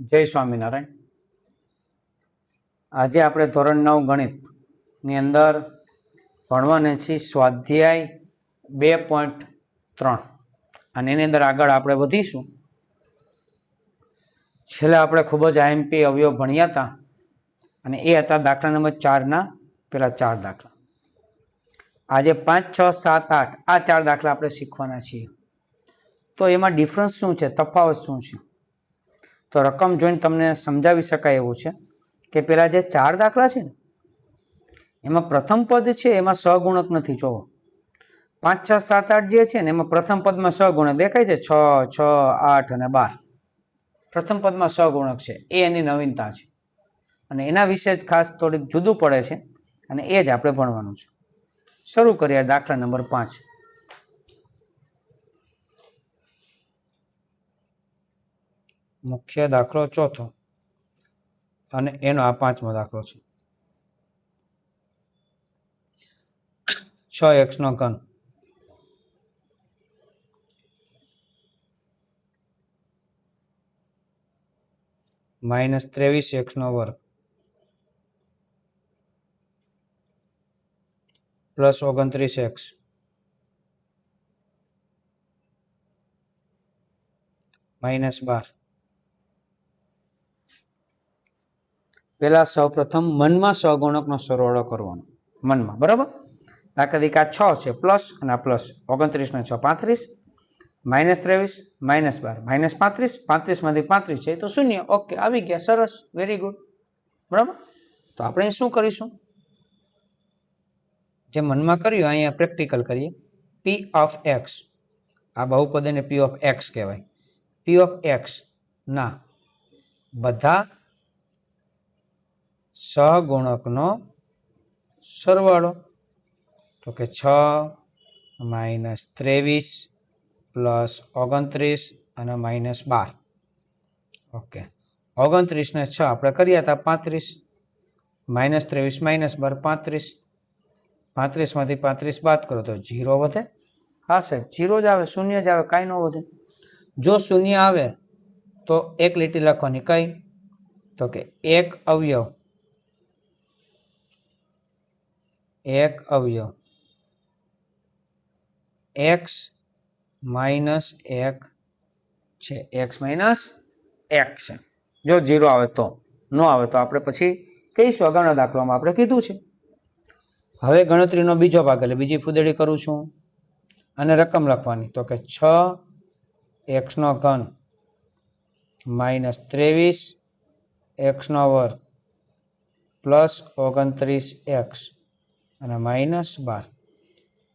જય સ્વામિનારાયણ. આજે આપણે ધોરણ 9 ગણિતની અંદર ભણવાના છીએ સ્વાધ્યાય 2.3 અને એની અંદર આગળ આપણે વધીશું. છેલ્લે આપણે ખૂબ જ આઈએમપી અવયવ ભણ્યા હતા અને એ હતા દાખલા નંબર 4ના પેલા 4 દાખલા. આજે 5, 6, 7, 8 આ 4 દાખલા આપણે શીખવાના છીએ. તો એમાં ડિફરન્સ શું છે, તફાવત શું છે? તો રકમ જોઈને તમને સમજાવી શકાય એવું છે કે પેલા જે 4 દાખલા છે ને એમાં પ્રથમ પદ છે એમાં સહગુણક નથી. જોવો 5, 6, 7, 8 જે છે ને એમાં પ્રથમ પદમાં સહગુણક દેખાય છે 6, 6, 8 અને 12. પ્રથમ પદમાં સહગુણક છે એ એની નવીનતા છે અને એના વિશે જ ખાસ થોડીક જુદું પડે છે અને એ જ આપણે ભણવાનું છે. શરૂ કરીએ દાખલા નંબર 5. મુખ્ય દાખલો ચોથો અને એનો આ 5મો દાખલો છે. 6x નો ઘન -23x નો વર્ગ +29x -12. પેલા સૌપ્રથમ મનમાં સહગુણકનો સરવાળો કરવાનો. મનમાં બરાબર. દાખલા તરીકે આ 6 છે પ્લસ અને આ પ્લસ 29 ને 6 35 -23 -12 -35 35 માંથી 35 છે તો 0. ઓકે, આવી ગયા. સરસ, વેરી ગુડ. બરાબર. તો આપણે શું કરીશું, જે મનમાં કર્યું અહીંયા પ્રેક્ટિકલ કરીએ. p ઓફ x, આ બહુપદ એને p ઓફ x કહેવાય. p ઓફ x ના બધા સહગુણકનો સરવાળો. તો કે 6 -23 +29 અને -12. ઓકે, 29 ને 6 આપણે કર્યા હતા 35 -23 -12 35 માંથી 35 બાદ કરો તો 0 વધે. હા સાહેબ, 0 જ આવે, 0 જ આવે, કાંઈ ન વધે. જો 0 આવે તો એક લીટી લખવાની. કઈ? તો કે એક અવયવ x -1 છે. x -1 છે. જો 0 આવે તો, ન આવે તો આપણે પછી કહીશું. અગાઉના દાખલામાં આપણે કીધું છે. હવે ગણતરીનો બીજો ભાગ એટલે બીજી ફૂદડી કરું છું અને રકમ લખવાની. તો કે 6x નો ઘન -23x નો વર્ગ +29x અને -12.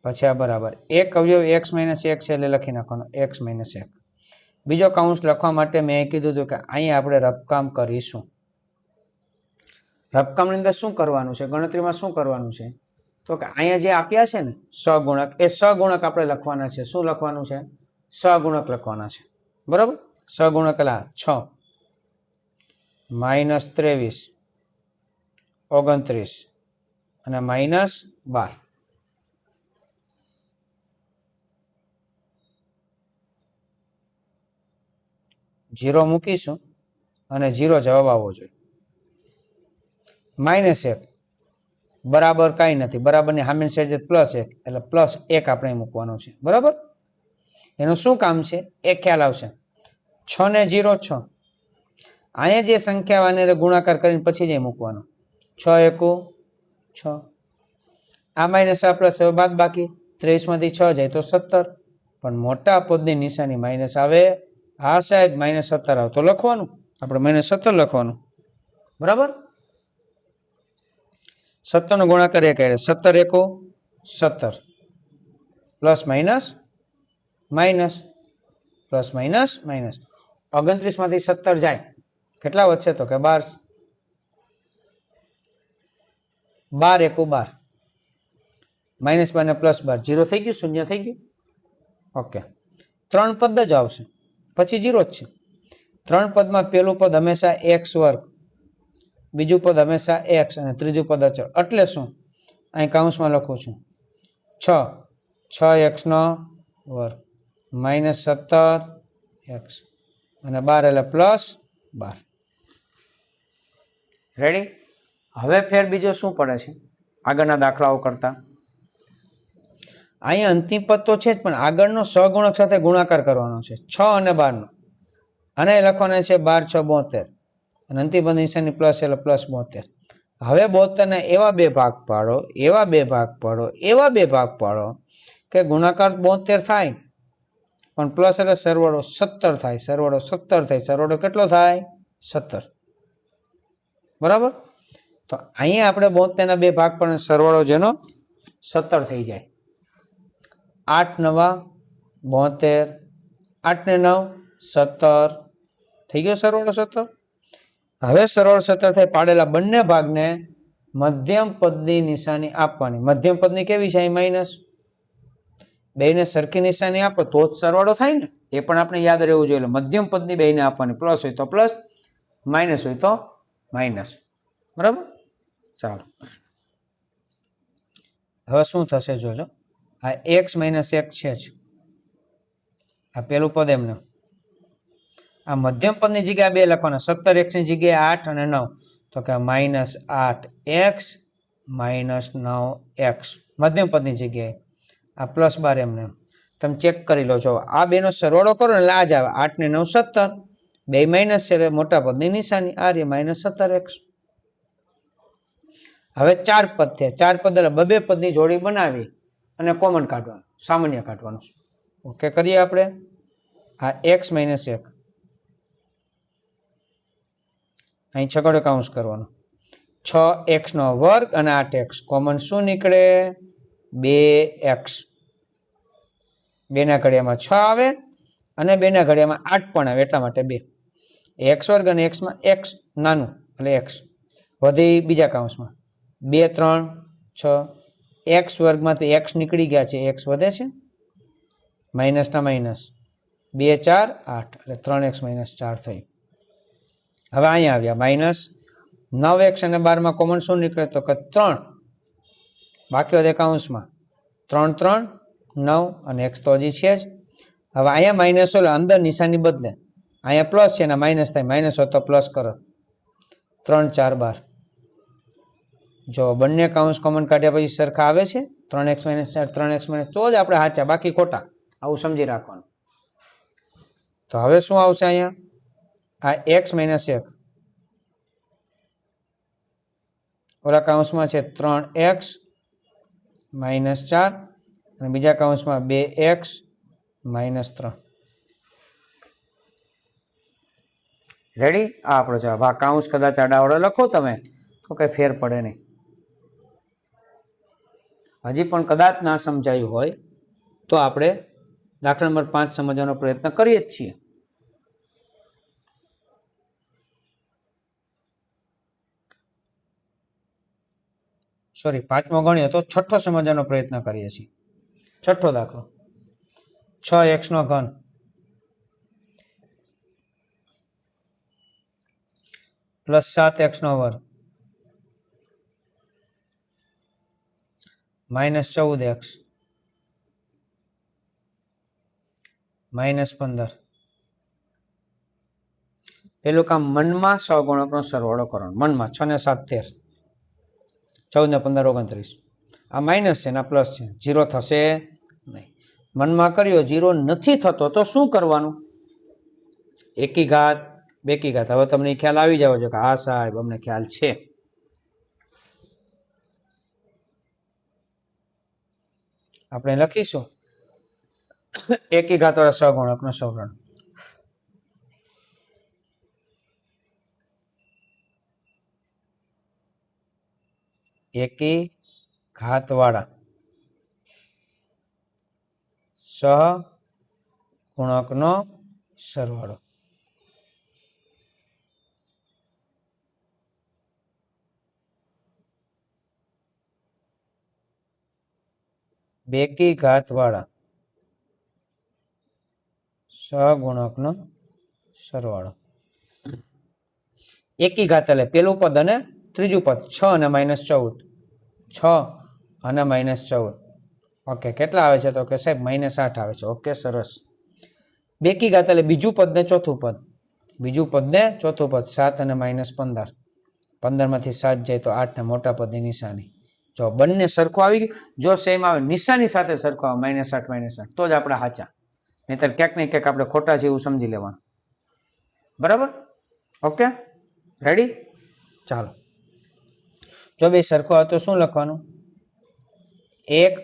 પછી આ બરાબર એક અવયવ x -1 છે એટલે લખી નાખવાનો x -1. બીજો કૌંસ લખવા માટે મેં કીધું હતું કે અહીંયા આપણે રફકામ કરીશું. રફકામની અંદર શું કરવાનું છે, ગણતરીમાં શું કરવાનું છે, તો કે અહીંયા જે આપ્યા છે ને સહગુણક, એ સહગુણક આપણે લખવાના છે. શું લખવાનું છે? સહગુણક લખવાના છે. બરાબર. સહગુણક એટલે 6 -23 29 અને -12. જીરો મૂકીશું અને 0 જવાબ આવવો જોઈએ. -1 બરાબર કાંઈ નથી, બરાબરની સામેની સાઈડ +1 એટલે +1 આપણે મૂકવાનું છે. બરાબર. એનું શું કામ છે એ ખ્યાલ આવશે. 6 ને 0 6. અહીંયા જે સંખ્યા આને ગુણાકાર કરીને પછી જ મૂકવાનો. 6 એકુ 6. આ માઇનસ આ પ્લસ બાદ બાકી 23 માંથી 6 જાય તો 17. પણ મોટા પદની નિશાની માઇનસ આવે. હા સાહેબ, -17 આવે તો લખવાનું આપણે -17 લખવાનું. બરાબર. 17 નો ગુણાકાર 1 17 એકુ 17 plus minus minus plus minus minus. 29 માંથી 17 જાય કેટલા વધશે તો કે 12. 12 એકુ 12 -12 ને +12 0 થઈ ગયું, 0 થઈ ગયું. ઓકે, 3 પદ જ આવશે પછી 0 જ છે. 3 પદમાં પેલું પદ હંમેશા x², બીજું પદ હંમેશા x અને ત્રીજું પદ અચળ. એટલે શું? અહીં કૌંસમાં લખું છું 6x નો વર્ગ -17x અને 12 એટલે +12. રેડી? હવે ફેર બીજો શું પડે છે આગળના દાખલાઓ કરતા? અહીંયા અંતિમ પદ તો છે જ, પણ આગળનો સહગુણક સાથે ગુણાકાર કરવાનો છે 6 અને 12 નો. અને લખવાના છે 12 6 72 અને અંતિમ પદ નિશાની પ્લસ એટલે પ્લસ 72. હવે 72 ને એવા બે ભાગ પાડો, એવા બે ભાગ પાડો, એવા બે ભાગ પાડો કે ગુણાકાર 72 થાય પણ પ્લસ એટલે સરવાળો 17 થાય, સરવાળો 17 થાય, સરવાળો કેટલો થાય? 17. બરાબર? તો અહીંયા આપણે 72 ના બે ભાગ પણ સરવાળો જેનો 17 થઈ જાય. 8 9 72, 8 ને 9 17 થઈ ગયો સરવાળો 17. હવે સરવાળો 17 થાય, પાડેલા બંને ભાગને મધ્યમ પદની નિશાની આપવાની. મધ્યમ પદની કેવી છે? માઇનસ. બેને સરખી નિશાની આપો તો જ સરવાળો થાય ને, એ પણ આપણે યાદ રહેવું જોઈએ. મધ્યમ પદની બેને આપવાની, પ્લસ હોય તો પ્લસ, માઇનસ હોય તો માઇનસ. બરાબર? ચાલો હવે શું થશે જોજો. આ x માઇનસ x છે જ, આ પેલું પદ એમને. આ મધ્યમ પદની જગ્યાએ 2 લખવાના, 17x ની જગ્યાએ 8 અને 9, તો કે માઇનસ 8x માઇનસ 9x મધ્યમ પદની જગ્યાએ. આ પ્લસ 12 એમને. તમે ચેક કરી લો છો, આ બેનો સરવાળો કરો ને આ જ આવે 8 ને 9 17, બે માઇનસ છે એટલે મોટા પદની નિશાની આ રે માઇનસ 17x. હવે 4 પદ થયા, 4 પદ એટલે બે પદની જોડી બનાવી અને કોમન કાઢવાનું, સામાન્ય કાઢવાનું. ઓકે કરીએ આપણે. આ x માઇનસ 1 અહીં છગડો કાઉન્સ કરવાનો, 6x નો વર્ગ અને 8x કોમન શું નીકળે? 2x. 2 ના ઘડિયામાં 6 આવે અને 2 ના ઘડિયામાં 8 પણ આવે, એટલા માટે 2. x વર્ગ અને x માં x નાનું એટલે x વધી બીજા કાઉન્સમાં 2 3 6. x વર્ગમાંથી x નીકળી ગયા છે, x વધે છે, માઇનસ ના માઇનસ 2 4 8 એટલે 3x માઇનસ 4 થઈ. હવે અહીંયા આવ્યા માઇનસ 9x અને 12 માં કોમન શું નીકળે? તો કે 3, બાકી વધે કાઉન્સમાં 3 3 9 અને x તો હજી છે જ. હવે અહીંયા માઇનસ એટલે અંદર નિશાની બદલે, અહીંયા પ્લસ છે ને માઇનસ થાય, માઇનસ હોય તો પ્લસ કરો. 3 4 12. જો બંને કાઉન્સ કોમન કાઢ્યા પછી સરખા આવે છે, 3x માઇનસ 4 3x માઇનસ, તો જ આપણે સાચા, બાકી ખોટા. આવું સમજી રાખવાનું. તો હવે શું આવશે અહીંયા? આ x માઇનસ 1 ઓલા કાઉન્સમાં છે 3x માઇનસ 4 અને બીજા કાઉન્સમાં 2x માઇનસ 3. રેડી? આ આપણો જવાબ. આ કાઉન્સ કદાચ આડાવડો લખો તમે તો કઈ ફેર પડે નહીં. હજી પણ કદાચ ના સમજાયું હોય તો આપણે દાખલા નંબર 5 સમજવાનો પ્રયત્ન કરીએ જ છીએ. સોરી, 5મો ગણ્યો તો 6થો સમજવાનો પ્રયત્ન કરીએ છીએ. 6થો દાખલો, 6x નો ઘન પ્લસ 7x નો વર્ગ માઇનસ 14x માઇનસ 15. પેલું કામ મનમાં સહગુણકનો સરવાળો કરવાનો. મનમાં 6 ને 7 13, 14 ને 15 29. આ માઇનસ છે ને પ્લસ છે, 0 થશે નહીં. મનમાં કર્યો 0 નથી થતો તો શું કરવાનું? એકી ઘાત બેકી ઘાત. હવે તમને ખ્યાલ આવી જાવ છે કે હા સાહેબ અમને ખ્યાલ છે. આપણે લખીશું એકી ઘાત વાળા સહગુણકનો સરવાળો. એકી ઘાત વાળા સહગુણકનો સરવાળો. બેકી ઘાત વાળા સહગુણકનો સરવાળો. એકી ઘાત એટલે પેલું પદ અને ત્રીજું પદ, 6 અને માઇનસ 14, 6 અને માઇનસ 14. ઓકે, કેટલા આવે છે? તો કે સાહેબ માઇનસ 8 આવે છે. ઓકે સરસ. બેકી ઘાત એટલે બીજું પદ ને ચોથું પદ, બીજું પદ ને ચોથું પદ, 7 અને માઇનસ 15. 15 માંથી 7 જાય તો 8 ને મોટા પદની નિશાની. જો બંને સરખું આવી ગયું, જો સેમ આવે નિશાની સાથે સરખું આવે -8 તો જ આપણે સાચા, નહીતર ક્યાંક ને ક્યાંક આપણે ખોટા છે એવું સમજી લેવાનું. બરાબર? Okay, ready? ચાલો, જો બે સરખું આવે તો શું લખવાનું? એક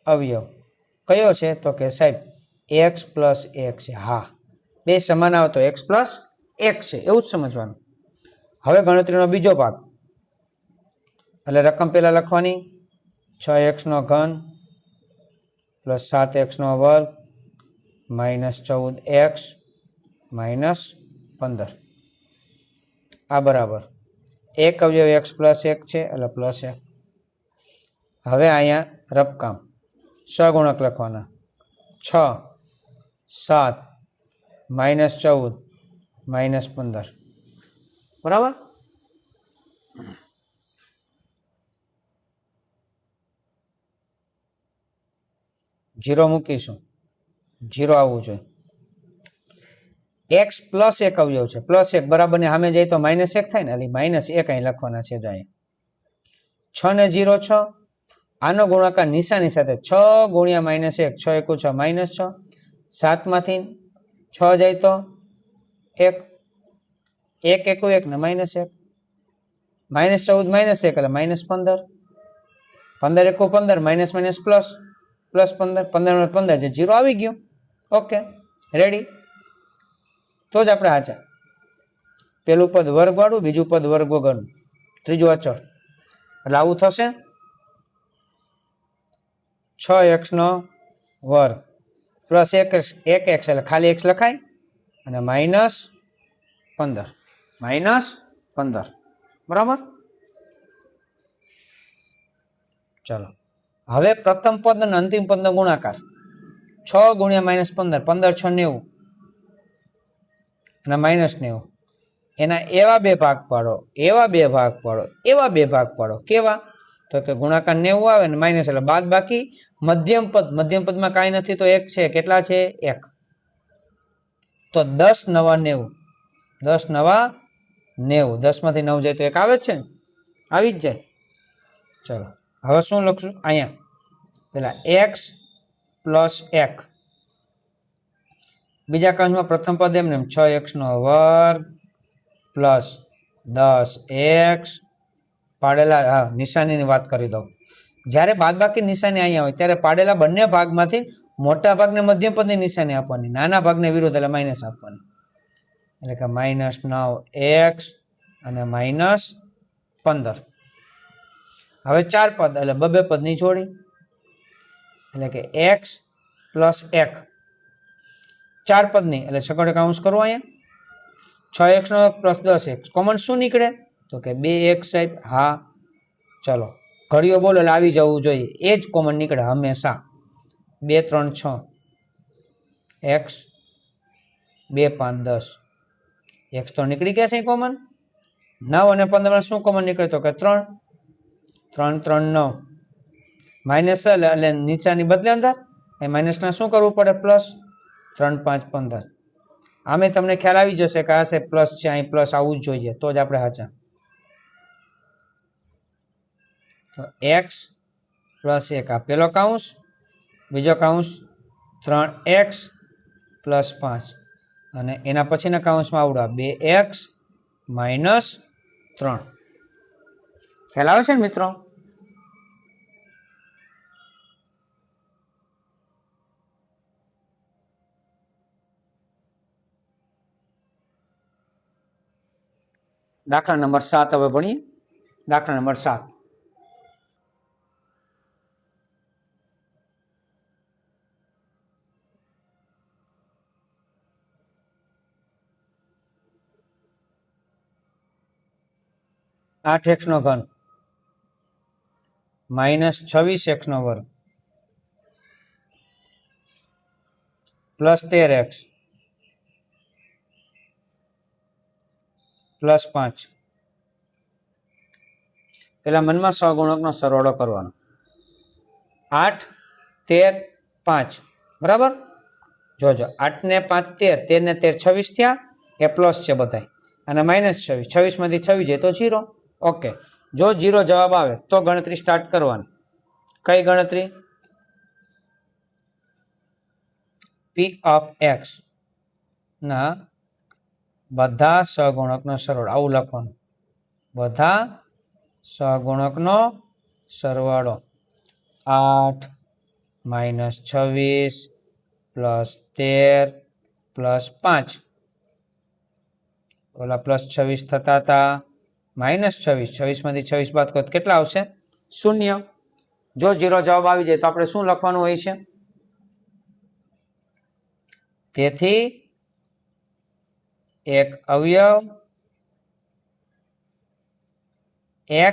અવયવ કયો છે? તો કે સાહેબ x + 1 છે. હા, બે સમાન આવે તો x + 1 છે, એવું જ સમજવાનું. હવે ગણતરીનો બીજો ભાગ, એટલે રકમ પેલા લખવાની 6x³ + 7x² - 14x - 15. આ બરાબર એક અવયવ x + 1 છે એટલે +1. હવે અહીંયા રફકામ સહગુણક લખવાના 6 7 -14 -15. બરાબર? જીરો મૂકીશું, જીરો આવવું જોઈએ. x + 1 અવયવ છે, +1 બરાબર ને સામે જાય તો -1 થાય ને, એટલે -1 અહીં લખવાના છે. જાય 6 ને 0 6, આનો ગુણાકાર નિશાની સાથે 6 × -1, 6 × 1 = 6, 7 માંથી 6 જાય તો 1, 1 × 1 ને -1, -14 -1 એટલે -15, 15 × 15 -+15, 15 × 15 જે 0 આવી ગયું. Okay, ready? તો જ આપણે સાચા. પેલું પદ વર્ગવાળું, બીજું પદ વર્ગ વગરનું, ત્રીજું અચળ, એટલે આવું થશે. 6x² + 1x એટલે ખાલી x લખાય અને -15 -15. બરાબર? ચલો, હવે પ્રથમ પદ અને અંતિમ પદનો ગુણાકાર 6 × -15, 15 6 90 અને -90. એના એવા બે ભાગ પાડો, એવા બે ભાગ પાડો. કેવા? તો કે ગુણાકાર 90 આવે ને માઇનસ એટલે બાદ બાકી મધ્યમ પદમાં કાંઈ નથી તો 1 છે. કેટલા છે? 1. તો 10 નવા 90, 10 નવા 90, 10 માંથી 9 જાય તો 1 આવે જ છે ને, આવી જ જાય. ચલો, હવે શું લખશું? અહીંયા પેલા x + 1, બીજા કાંસમાં પ્રથમ પદ એમને 6x² + 10x પાડેલા. હા, નિશાનીની વાત કરી દઉં. જ્યારે બાદબાકી નિશાની અહીંયા હોય ત્યારે પાડેલા બંને ભાગમાંથી મોટા ભાગને મધ્યમ પદની નિશાની આપવાની, નાના ભાગને વિરુદ્ધ એટલે માઇનસ આપવાની. એટલે કે -9x અને -15. હવે 4 પદ એટલે બે પદની જોડી, એટલે કે x + 1, 4 પદની એટલે છગડે કાઉન્સ કરવો. અહીંયા 6x² + 10x કોમન શું નીકળે? તો કે 2x સાહેબ. હા, ચલો ઘડીઓ બોલો એટલે આવી જવું જોઈએ, એ જ કોમન નીકળે હંમેશા. 2 3 6 x 2 5 10 x તો નીકળી ગયા છે કોમન. 9 અને 15 શું કોમન નીકળે? તો કે 3 3 3 9 માઇનસ એટલે નીચાની બદલે અંદર એ માઇનસના શું કરવું પડે? પ્લસ. 3 5 15. આમે તમને ખ્યાલ આવી જશે કે આ છે પ્લસ છે, અહીં પ્લસ આવવું જ જોઈએ, તો જ આપણે સાચા. તો x + 1 આ પેલો કાઉન્સ, બીજો કાઉન્સ 3x + 5 અને એના પછીના કાઉન્સમાં આવડા 2x - 3. ખ્યાલ આવે છે ને મિત્રો? દાખલા નંબર 7 હવે ભણીએ. દાખલા નંબર 7. -8x² -26x² +13x +5. પેલા મનમાં સહગુણકનો સરવાળો કરવાનો. 8 13 5 બરાબર. જોજો 8 ને 5 13, 13 ને 13 26 થયા, એ પ્લસ છે બધા અને માઇનસ 26, 26 માંથી 26 જાય તો 0. ઓકે, જો 0 જવાબ આવે તો ગણતરી સ્ટાર્ટ કરવાની. કઈ ગણતરી? પી ઓફ એક્સ ના બધા સહગુણકનો સરવાળો, આવું લખવાનું. બધા સહગુણકનો સરવાળો 8 માઇનસ 26 પ્લસ 13 પ્લસ 5. ઓલા પ્લસ 26 થતા હતા માઇનસ 26, 26 માંથી 26 બાદ કરો કેટલા આવશે? 0. જો 0 જવાબ આવી જાય તો આપણે શું લખવાનું હોય છે? તેથી એક અવયવ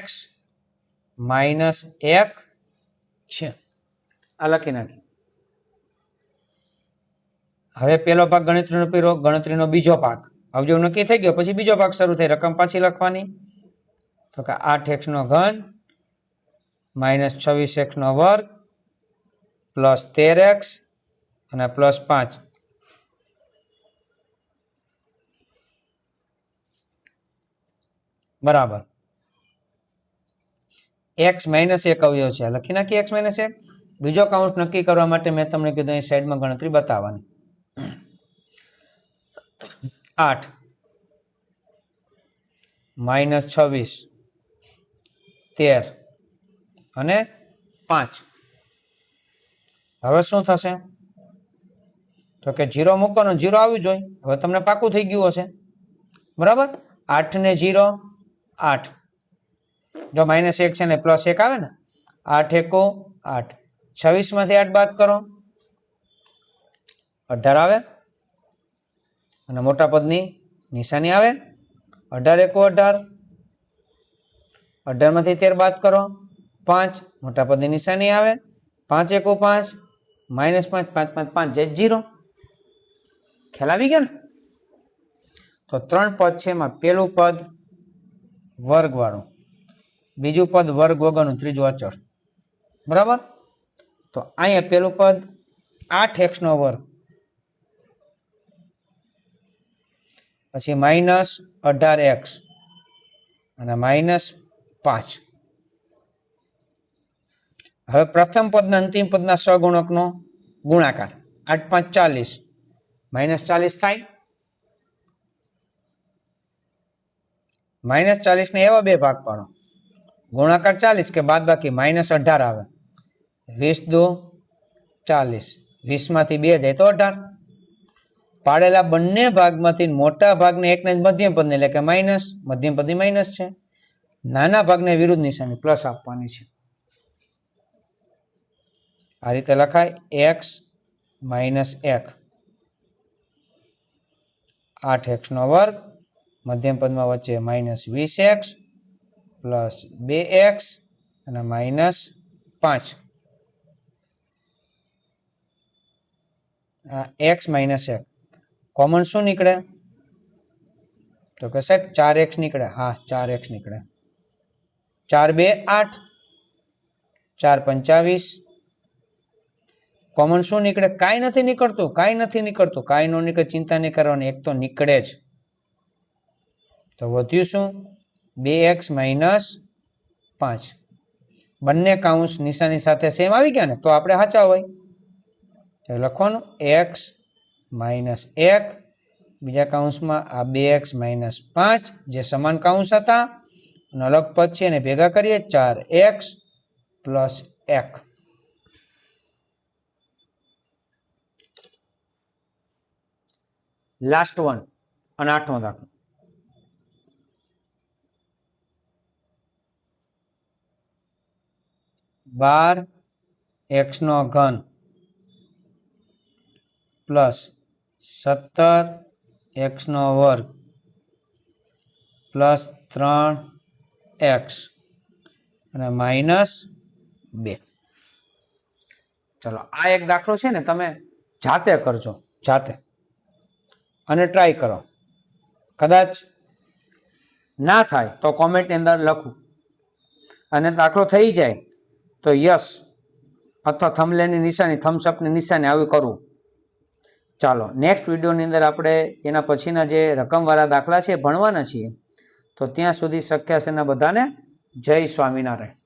x માઇનસ 1 છે. આ લખી નાખી. હવે પેલો ભાગ ગણતરીનો પીરો, ગણતરીનો બીજો ભાગ અવયવ નક્કી થઈ ગયો પછી બીજો ભાગ શરૂ થઈ, રકમ પાછી લખવાની. તો કે 8x નો ઘન માઇનસ 26x નો વર્ગ પ્લસ 13x અને પ્લસ 5. બરાબર. x માઇનસ 1 અવયવ છે, લખી નાખી x માઇનસ 1. બીજો કાઉન્ટ નક્કી કરવા માટે મેં તમને કીધું અહીં સાઈડમાં ગણતરી બતાવવાની. 8 માઇનસ 26 13 અને 5. હવે શું થશે? તો કે 0 મૂકવાનો, 0 આવ્યું જોઈએ. હવે તમને પાકું થઈ ગયું હશે. બરાબર. 8 ને 0 8. જો માઇનસ 1 છે ને પ્લસ 1 આવે ને, 8 એકો 8. 26 માંથી 8 બાદ કરો 18 આવે અને મોટા પદની નિશાની આવે. 18 એકો 18. 18 માંથી 13 બાદ કરો 5, મોટા પદની નિશાની આવે. 5 એકો 5 માઇનસ 5, 5 5 5 જાય 0. ખ્યાલ આવી ગયો ને? તો 3 પદ છે, એમાં પેલું પદ વર્ગ વાળું, બીજું પદ વર્ગ વગરનું, ત્રીજું અચળ. બરાબર. તો અહીંયા પેલું પદ 8x નો વર્ગ પછી માઇનસ 18x અને માઇનસ 5. હવે પ્રથમ પદના અંતિમ પદના સહગુણકનો ગુણાકાર 8 5 40 માઇનસ 40 થાય. માઇનસ 40 ને એવા બે ભાગ પાડો, ગુણાકાર 40 કે બાદ બાકી માઇનસ 18 આવે. 20 દો 40, 20 માંથી 2 જાય તો 18. પાડેલા બંને ભાગમાંથી મોટા ભાગને એકને જ મધ્યમ પદને એટલે કે માઇનસ, મધ્યમ પદની માઇનસ છે. નાના ભાગને વિરુદ્ધ નિશાની પ્લસ આપવાની છે. આ રીતે લખાય x માઇનસ 1 8x નો વર્ગ મધ્યમ પદમાં વચ્ચે માઇનસ 20x પ્લસ 2x અને માઇનસ 5. x માઇનસ 1 કોમન શું નીકળે? તો કે સાહેબ 4x નીકળે. હા 4x નીકળે. 4 2 8, 4 25. કોમન શું નીકળે? કાંઈ નથી નીકળતું, કાંઈ નથી નીકળતું, કાંઈ નો નીકળે, ચિંતા નહીં કરવાની, એક તો નીકળે જ. તો વધ્યું શું? 2x minus 5. બંને કાઉન્સ નિશાની સાથે સેમ આવી ગયા ને તો આપણે સાચા હોય. તો લખવાનું x માઇનસ 1 બીજા કાઉન્સમાં આ 2x માઇનસ 5 જે સમાન કાઉન્સ હતા અને અલગ પદ છે એને ભેગા કરીએ 4x પ્લસ 1. લાસ્ટ વન અને 8મો દાખલો. બાર x નો ઘન પ્લસ 17x નો વર્ગ પ્લસ 3x અને માઇનસ 2. ચલો આ એક દાખલો છે ને તમે જાતે કરજો, જાતે અને ટ્રાય કરો. કદાચ ના થાય તો કોમેન્ટની અંદર લખું અને દાખલો થઈ જાય તો યસ અથવા થંબનેલની નિશાની, થમ્સઅપની નિશાની આવી કરવું. ચાલો નેક્સ્ટ વિડીયોની અંદર આપણે એના પછીના જે રકમવાળા દાખલા છે ભણવાના છીએ. તો ત્યાં સુધી શક્ય છે ને બધાને જય સ્વામિનારાયણ.